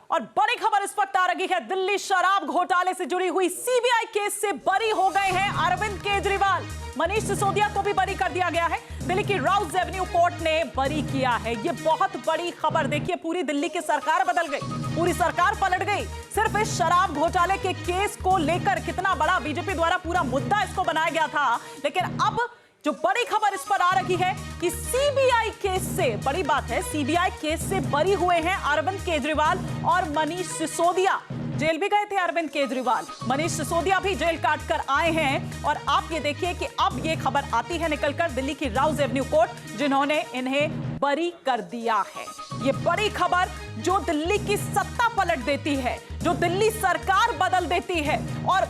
और बड़ी खबर इस वक्त आ रही है, दिल्ली शराब घोटाले से जुड़ी हुई सीबीआई केस से बरी हो गए हैं अरविंद केजरीवाल। मनीष सिसोदिया को भी बरी कर दिया गया है। दिल्ली की राउज एवेन्यू कोर्ट ने बरी किया है। ये बहुत बड़ी खबर। देखिए, पूरी दिल्ली की सरकार बदल गई, पूरी सरकार पलट गई। सिर्फ इस शराब घोटाले के केस को लेकर कितना बड़ा बीजेपी द्वारा पूरा मुद्दा इसको बनाया गया था, लेकिन अब जो बड़ी खबर इस पर आ रही है कि सीबीआई केस से, बड़ी बात है, सीबीआई केस से बरी हुए हैं अरविंद केजरीवाल और मनीष सिसोदिया। जेल भी गए थे अरविंद केजरीवाल, मनीष सिसोदिया भी जेल काट कर आए हैं। और आप ये देखिए कि अब ये खबर आती है निकलकर दिल्ली की राउज एवेन्यू कोर्ट, जिन्होंने इन्हें बरी कर दिया है। ये बड़ी खबर जो दिल्ली की सत्ता पलट देती है, जो दिल्ली सरकार बदल देती है और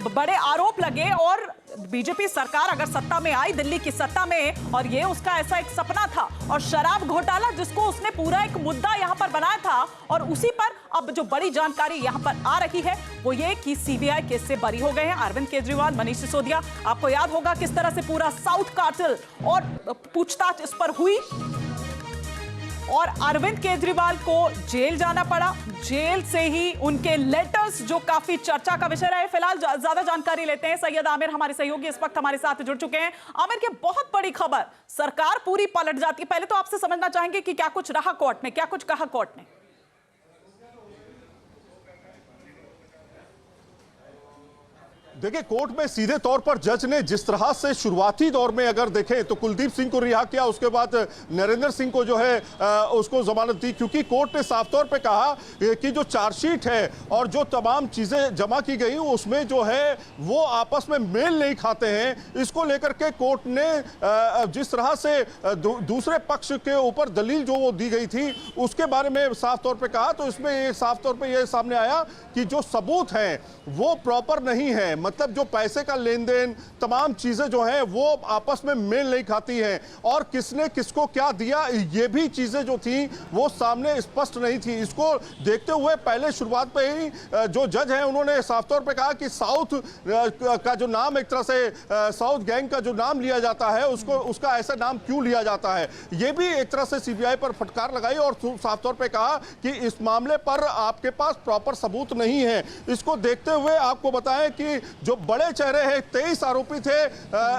बड़े आरोप लगे। और बीजेपी सरकार अगर सत्ता में आई, दिल्ली की सत्ता में, और ये उसका ऐसा एक सपना था, और शराब घोटाला जिसको उसने पूरा एक मुद्दा यहां पर बनाया था, और उसी पर अब जो बड़ी जानकारी यहां पर आ रही है वो ये कि सीबीआई केस से बरी हो गए हैं अरविंद केजरीवाल, मनीष सिसोदिया। आपको याद होगा किस तरह से पूरा साउथ कार्टेल और पूछताछ इस पर हुई और अरविंद केजरीवाल को जेल जाना पड़ा। जेल से ही उनके लेटर्स जो काफी चर्चा का विषय रहे। फिलहाल ज्यादा जानकारी लेते हैं, सैयद आमिर हमारे सहयोगी इस वक्त हमारे साथ जुड़ चुके हैं। आमिर, की बहुत बड़ी खबर, सरकार पूरी पलट जाती है। पहले तो आपसे समझना चाहेंगे कि क्या कुछ रहा कोर्ट में, क्या कुछ कहा कोर्ट ने? देखिए, कोर्ट में सीधे तौर पर जज ने जिस तरह से शुरुआती दौर में अगर देखें तो कुलदीप सिंह को रिहा किया, उसके बाद नरेंद्र सिंह को जो है उसको जमानत दी, क्योंकि कोर्ट ने साफ तौर पे कहा कि जो चार्जशीट है और जो तमाम चीजें जमा की गई उसमें जो है वो आपस में मेल नहीं खाते हैं। इसको लेकर के कोर्ट ने जिस तरह से दूसरे पक्ष के ऊपर दलील जो वो दी गई थी उसके बारे में साफ तौर पर कहा, तो इसमें साफ तौर पर यह सामने आया कि जो सबूत हैं वो प्रॉपर नहीं है। मतलब जो पैसे का लेन देन, तमाम चीजें जो हैं वो आपस में मेल नहीं खाती हैं, और किसने किसको क्या दिया ये भी चीजें जो थी वो सामने स्पष्ट नहीं थी। इसको देखते हुए पहले शुरुआत पे ही जो जज हैं उन्होंने साफ तौर पे कहा कि साउथ का जो नाम, एक तरह से साउथ गैंग का जो नाम लिया जाता है उसका ऐसा नाम क्यों लिया जाता है, ये भी एक तरह से सीबीआई पर फटकार लगाई और साफ तौर पे कहा कि इस मामले पर आपके पास प्रॉपर सबूत नहीं है। इसको देखते हुए आपको बताएं कि जो बड़े चेहरे हैं, 23 आरोपी थे,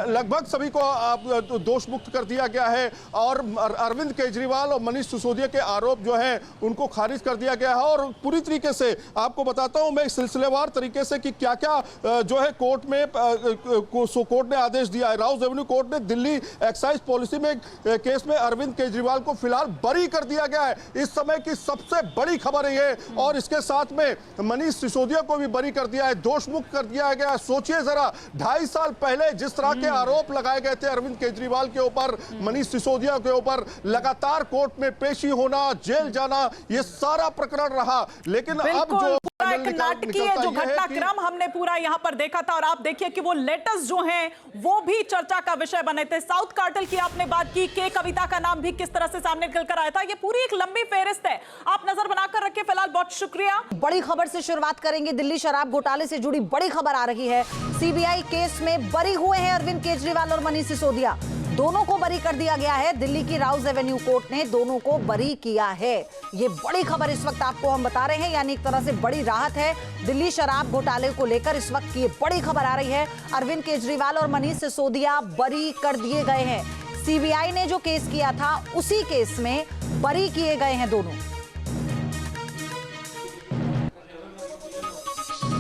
लगभग सभी को दोष मुक्त कर दिया गया है, और अरविंद केजरीवाल और मनीष सिसोदिया के आरोप जो हैं उनको खारिज कर दिया गया है। और पूरी तरीके से आपको बताता हूं मैं सिलसिलेवार तरीके से कि क्या क्या जो है कोर्ट में कोर्ट ने आदेश दिया है। राउज एवेन्यू कोर्ट ने दिल्ली एक्साइज पॉलिसी में केस में अरविंद केजरीवाल को फिलहाल बरी कर दिया गया है। इस समय की सबसे बड़ी खबर है ये, और इसके साथ में मनीष सिसोदिया को भी बरी कर दिया है, दोष मुक्त कर दिया गया। सोचिए जरा, 2.5 साल पहले जिस तरह के आरोप लगाए गए थे अरविंद केजरीवाल के ऊपर, मनीष सिसोदिया के ऊपर, लगातार कोर्ट में पेशी होना, जेल जाना, ये सारा प्रकरण रहा। लेकिन अब जो एक नाटकीय जो घटनाक्रम हमने पूरा यहां पर देखा था, और आप देखिए कि वो लेटर्स जो हैं वो भी चर्चा का विषय बने थे। साउथ कार्टेल की आपने बात की, के कविता का नाम भी किस तरह से सामने निकलकर आया था। ये पूरी एक लंबी फेहरिस्त है, आप नजर बनाकर रखिए। फिलहाल बहुत शुक्रिया। बड़ी खबर से शुरुआत करेंगे। दिल्ली शराब घोटाले से जुड़ी बड़ी खबर आ रही है। सीबीआई केस में बरी हुए हैं अरविंद केजरीवाल और मनीष सिसोदिया, दोनों को बरी कर दिया गया है। दिल्ली की राउज एवेन्यू कोर्ट ने दोनों को बरी किया है। ये बड़ी खबर इस वक्त आपको हम बता रहे हैं, यानी एक तरह से बड़ी राहत है दिल्ली शराब घोटाले को लेकर। इस वक्त की ये बड़ी खबर आ रही है, अरविंद केजरीवाल और मनीष सिसोदिया बरी कर दिए गए हैं। सीबीआई ने जो केस किया था उसी केस में बरी किए गए हैं दोनों।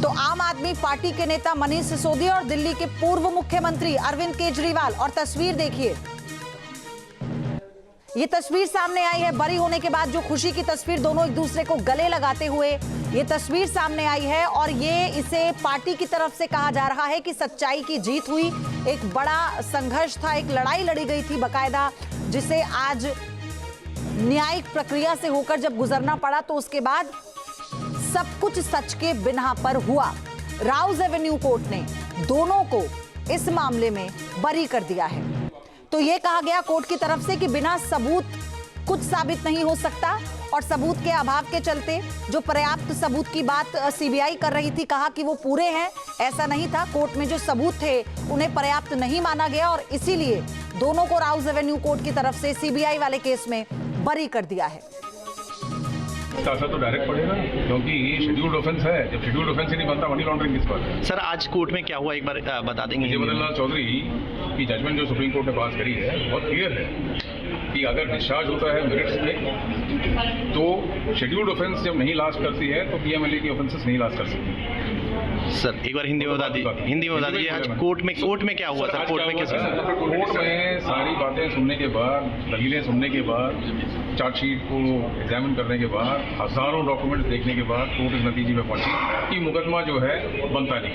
तो आम आदमी पार्टी के नेता मनीष सिसोदिया और दिल्ली के पूर्व मुख्यमंत्री अरविंद केजरीवाल, और तस्वीर देखिए, ये तस्वीर सामने आई है बरी होने के बाद, जो खुशी की तस्वीर, दोनों एक दूसरे को गले लगाते हुए ये तस्वीर सामने आई है। और ये इसे पार्टी की तरफ से कहा जा रहा है कि सच्चाई की जीत हुई। एक बड़ा संघर्ष था, एक लड़ाई लड़ी गई थी बकायदा, जिसे आज न्यायिक प्रक्रिया से होकर जब गुजरना पड़ा तो उसके बाद सब कुछ सच के बिना पर हुआ। राउज एवेन्यू कोर्ट ने दोनों को इस मामले में बरी कर दिया है। तो यह कहा गया कोर्ट की तरफ से कि बिना सबूत कुछ साबित नहीं हो सकता, और सबूत के अभाव के चलते जो पर्याप्त सबूत की बात सीबीआई कर रही थी, कहा कि वो पूरे हैं, ऐसा नहीं था। कोर्ट में जो सबूत थे उन्हें पर्याप्त नहीं माना गया, और इसीलिए दोनों को राउज एवेन्यू कोर्ट की तरफ से सीबीआई वाले केस में बरी कर दिया है। इसका असर तो डायरेक्ट पड़ेगा, क्योंकि ये शेड्यूल्ड ऑफेंस है। जब शेड्यूल्ड ऑफेंस ही नहीं बनता, मनी लॉन्ड्रिंग किस बात है? सर आज कोर्ट में क्या हुआ एक बार बता देंगे? विजय मदन लाल चौधरी की जजमेंट जो सुप्रीम कोर्ट ने पास करी है बहुत क्लियर है कि अगर डिस्चार्ज होता है मेरिट्स पे तो शेड्यूल्ड ऑफेंस जब नहीं लास्ट करती है तो पीएमएलए की ऑफेंसेस नहीं लास्ट कर सकती। सर एक बार हिंदी में बता दीजिए आज कोर्ट में क्या हुआ था? कोर्ट में क्या कोर्ट में सारी बातें सुनने के बाद, दलीलें सुनने के बाद, चार्जशीट को एग्जामिन करने के बाद, हजारों डॉक्यूमेंट्स देखने के बाद कोर्ट इस नतीजे में पहुंची कि मुकदमा जो है बनता नहीं।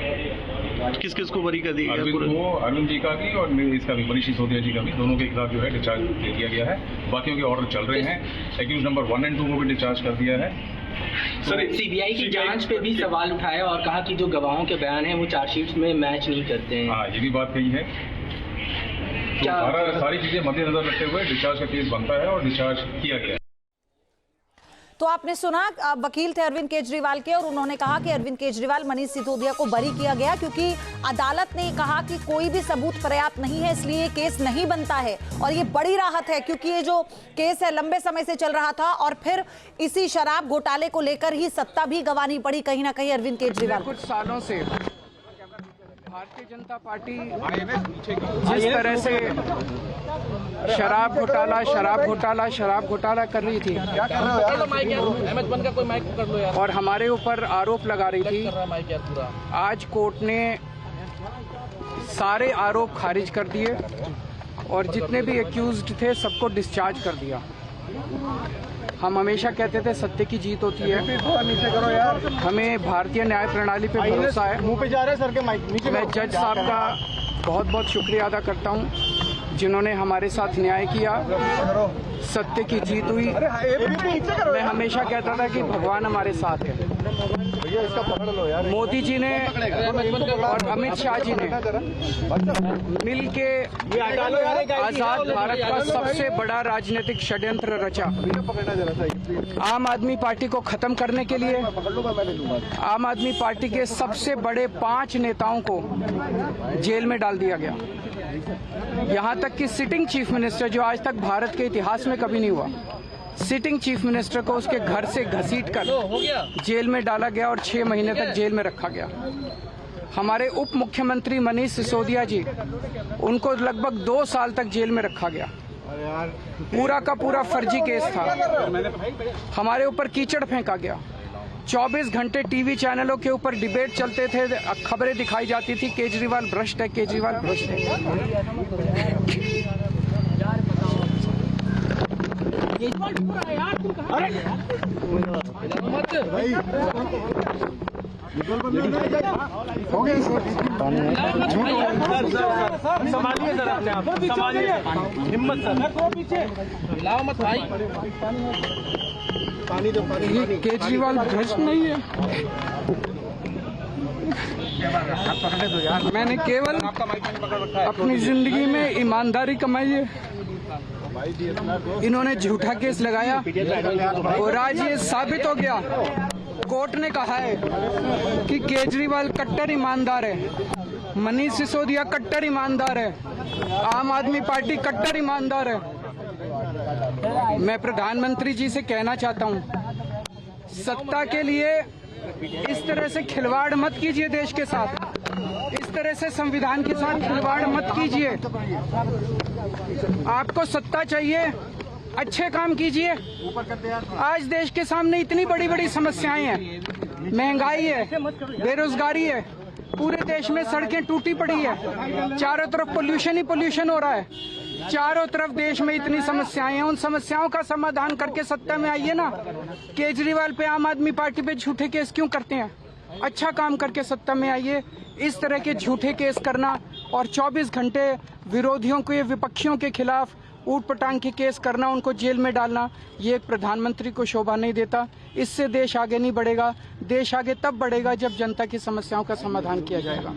किस किस को बरी कर दिया? अरविंद जी का भी और इसका भी, मनीष सिसोदिया जी का भी, दोनों के खिलाफ जो है डिस्चार्ज दे दिया गया है। बाकियों के ऑर्डर चल रहे हैं। एक्यूज नंबर 1 और 2 को भी डिस्चार्ज कर दिया है। सर सीबीआई की जांच पे भी सवाल उठाया और कहा कि जो गवाहों के बयान हैं वो चार्जशीट में मैच नहीं करते हैं। हाँ, ये भी बात कही है। तो सारी चीजें मद्देनजर रखते हुए डिस्चार्ज का केस बनता है और डिस्चार्ज किया गया है। तो आपने सुना, वकील थे अरविंद केजरीवाल के और उन्होंने कहा कि अरविंद केजरीवाल, मनीष सिसोदिया को बरी किया गया क्योंकि अदालत ने कहा कि कोई भी सबूत पर्याप्त नहीं है, इसलिए ये केस नहीं बनता है। और ये बड़ी राहत है क्योंकि ये जो केस है लंबे समय से चल रहा था और फिर इसी शराब घोटाले को लेकर ही सत्ता भी गंवानी पड़ी कहीं ना कहीं अरविंद केजरीवाल। कुछ सालों से भारतीय जनता पार्टी जिस तरह से शराब घोटाला कर रही थी और हमारे ऊपर आरोप लगा रही थी, आज कोर्ट ने सारे आरोप खारिज कर दिए और जितने भी एक्यूज्ड थे सबको डिस्चार्ज कर दिया। हम हमेशा कहते थे सत्य की जीत होती है, हमें भारतीय न्याय प्रणाली पे भरोसा है। मैं जज साहब का बहुत बहुत शुक्रिया अदा करता हूं जिन्होंने हमारे साथ न्याय किया, सत्य की जीत हुई। मैं हमेशा कहता था कि भगवान हमारे साथ है। मोदी जी ने और अमित शाह जी ने मिल के आजाद भारत का सबसे बड़ा राजनीतिक षड्यंत्र रचा। आम आदमी पार्टी को खत्म करने के लिए आम आदमी पार्टी के सबसे बड़े 5 नेताओं को जेल में डाल दिया गया। यहाँ तक कि सिटिंग चीफ मिनिस्टर, जो आज तक भारत के इतिहास में कभी नहीं हुआ, सिटिंग चीफ मिनिस्टर को उसके घर से घसीटकर जेल में डाला गया और 6 महीने तक जेल में रखा गया। हमारे उप मुख्यमंत्री मनीष सिसोदिया जी, उनको लगभग 2 साल तक जेल में रखा गया। पूरा का पूरा फर्जी केस था। हमारे ऊपर कीचड़ फेंका गया। 24 घंटे टीवी चैनलों के ऊपर डिबेट चलते थे, खबरें दिखाई जाती थी केजरीवाल भ्रष्ट है, केजरीवाल भ्रष्ट है। संभालिए सर, अपने आप संभालिए, हिम्मत सर, लाओ मत भाई, पानी दो, पानी। केजरीवाल भ्रष्ट नहीं है। मैंने केवल अपनी जिंदगी में ईमानदारी कमाई है। इन्होंने झूठा केस लगाया और आज ये साबित हो गया। कोर्ट ने कहा है कि केजरीवाल कट्टर ईमानदार है, मनीष सिसोदिया कट्टर ईमानदार है, आम आदमी पार्टी कट्टर ईमानदार है। मैं प्रधानमंत्री जी से कहना चाहता हूं, सत्ता के लिए इस तरह से खिलवाड़ मत कीजिए देश के साथ, इस तरह से संविधान के साथ खिलवाड़ मत कीजिए। आपको सत्ता चाहिए, अच्छे काम कीजिए। आज देश के सामने इतनी बड़ी बड़ी समस्याएं हैं, महंगाई है, बेरोजगारी है, पूरे देश में सड़कें टूटी पड़ी है, चारों तरफ पोल्यूशन ही पोल्यूशन हो रहा है, चारों तरफ देश में इतनी समस्याएं हैं। उन समस्याओं का समाधान करके सत्ता में आइए ना। केजरीवाल पे, आम आदमी पार्टी पे झूठे केस क्यों करते हैं? अच्छा काम करके सत्ता में आइए। इस तरह के झूठे केस करना और 24 घंटे विरोधियों के, विपक्षियों के खिलाफ ऊट पटांग के केस करना, उनको जेल में डालना, ये एक प्रधानमंत्री को शोभा नहीं देता। इससे देश आगे नहीं बढ़ेगा। देश आगे तब बढ़ेगा जब जनता की समस्याओं का समाधान किया जाएगा।